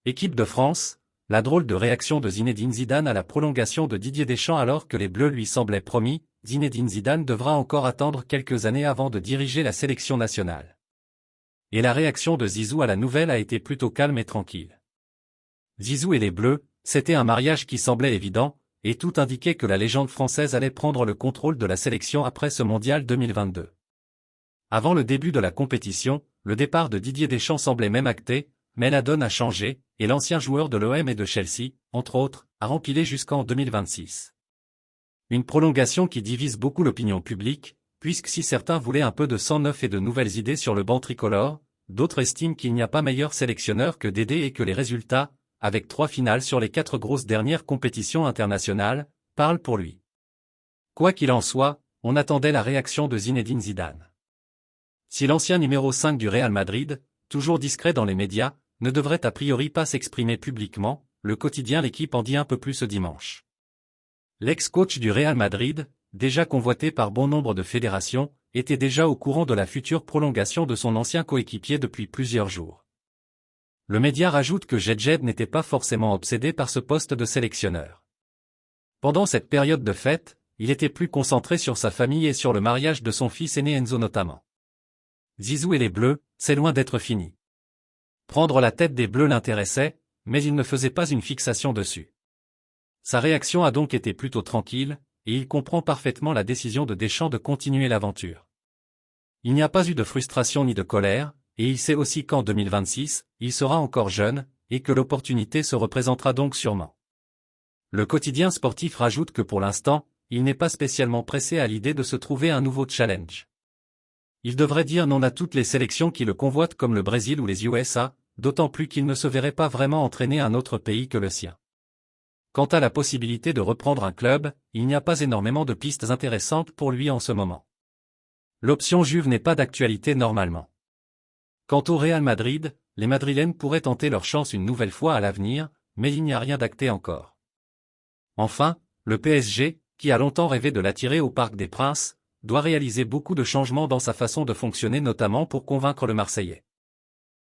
Équipe de France, la drôle de réaction de Zinedine Zidane à la prolongation de Didier Deschamps alors que les Bleus lui semblaient promis. Zinedine Zidane devra encore attendre quelques années avant de diriger la sélection nationale. Et la réaction de Zizou à la nouvelle a été plutôt calme et tranquille. Zizou et les Bleus, c'était un mariage qui semblait évident, et tout indiquait que la légende française allait prendre le contrôle de la sélection après ce mondial 2022. Avant le début de la compétition, le départ de Didier Deschamps semblait même acté, mais la donne a changé, et l'ancien joueur de l'OM et de Chelsea, entre autres, a rempilé jusqu'en 2026. Une prolongation qui divise beaucoup l'opinion publique, puisque si certains voulaient un peu de sang neuf et de nouvelles idées sur le banc tricolore, d'autres estiment qu'il n'y a pas meilleur sélectionneur que Dédé et que les résultats, avec 3 finales sur les 4 grosses dernières compétitions internationales, parlent pour lui. Quoi qu'il en soit, on attendait la réaction de Zinedine Zidane. Si l'ancien numéro 5 du Real Madrid, toujours discret dans les médias, ne devrait a priori pas s'exprimer publiquement, le quotidien L'Équipe en dit un peu plus ce dimanche. L'ex-coach du Real Madrid, déjà convoité par bon nombre de fédérations, était déjà au courant de la future prolongation de son ancien coéquipier depuis plusieurs jours. Le média rajoute que Jedjed n'était pas forcément obsédé par ce poste de sélectionneur. Pendant cette période de fête, il était plus concentré sur sa famille et sur le mariage de son fils aîné Enzo notamment. Zizou et les Bleus, c'est loin d'être fini. Prendre la tête des Bleus l'intéressait, mais il ne faisait pas une fixation dessus. Sa réaction a donc été plutôt tranquille, et il comprend parfaitement la décision de Deschamps de continuer l'aventure. Il n'y a pas eu de frustration ni de colère, et il sait aussi qu'en 2026, il sera encore jeune, et que l'opportunité se représentera donc sûrement. Le quotidien sportif rajoute que pour l'instant, il n'est pas spécialement pressé à l'idée de se trouver un nouveau challenge. Il devrait dire non à toutes les sélections qui le convoitent comme le Brésil ou les USA, d'autant plus qu'il ne se verrait pas vraiment entraîner un autre pays que le sien. Quant à la possibilité de reprendre un club, il n'y a pas énormément de pistes intéressantes pour lui en ce moment. L'option Juve n'est pas d'actualité normalement. Quant au Real Madrid, les Madrilènes pourraient tenter leur chance une nouvelle fois à l'avenir, mais il n'y a rien d'acté encore. Enfin, le PSG, qui a longtemps rêvé de l'attirer au Parc des Princes, doit réaliser beaucoup de changements dans sa façon de fonctionner notamment pour convaincre le Marseillais.